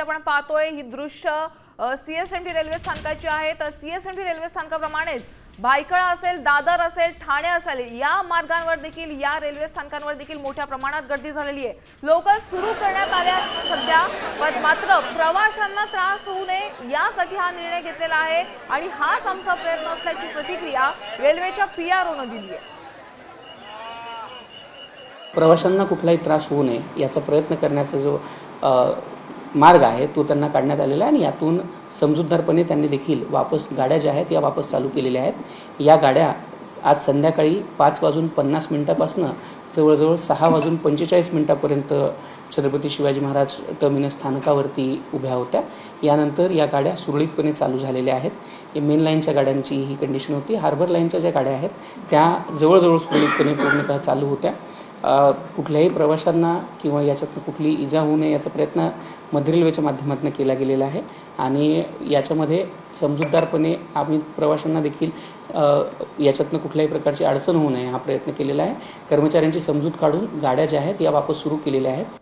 आपण पाहतोय ही दृश्य सीएसएमटी रेल्वे स्थानकाची आहे। तर सीएसएमटी रेल्वे स्थानकाप्रमाणेच भायखळा असेल, दादर असेल, ठाणे असेल या मार्गांवर देखील या रेल्वे स्थानकांवर देखील मोठ्या प्रमाणात गर्दी झालेली आहे। लोकल सुरू करण्यात आल्या सध्या, पण मात्र प्रवाशांना त्रास होऊ नये यासाठी हा निर्णय घेतलेला आहे आणि हाच आमचा प्रयत्न असल्याची प्रतिक्रिया रेल्वेच्या पीआरओने दिली आहे। प्रवाशांना कुठलाही त्रास होऊ नये याचा प्रयत्न करण्याचा जो मार्ग आहे तो त्यांना काढण्यात आलेला आहे आणि यातून समजूतदारपणे त्यांनी देखील वापस गाड्या ज्या आहेत या वापस चालू केलेल्या आहेत। या गाड्या आज संध्याकाळी 5:50 पासून जवळजवळ 6:45 छत्रपती शिवाजी महाराज टर्मिनस स्थानकावरती उभ्या होत्या। यानंतर या गाड्या सुरळीतपणे चालू झालेल्या आहेत। हे मेन लाईनच्या गाड्यांची ही कंडिशन होती। हार्बर लाईनच्या ज्या गाड्या आहेत त्या जवळजवळ सुरळीतपणे पूर्णतः चालू होत्या। कुठल्याही प्रवाशांना किंवा याच्यात कुठली इजा होऊ नये याचा प्रयत्न मध्य रेल्वेच्या माध्यमातून केला गेलेला आहे आणि याच्यामध्ये समजूतदारपणे आम्ही प्रवाशांना देखील याच्यातनं कुठल्याही प्रकारची अडचण होऊ नये हा प्रयत्न केलेला आहे। कर्मचाऱ्यांची समजूत काढून गाड्या ज्या आहेत या वापस सुरू केलेल्या आहेत।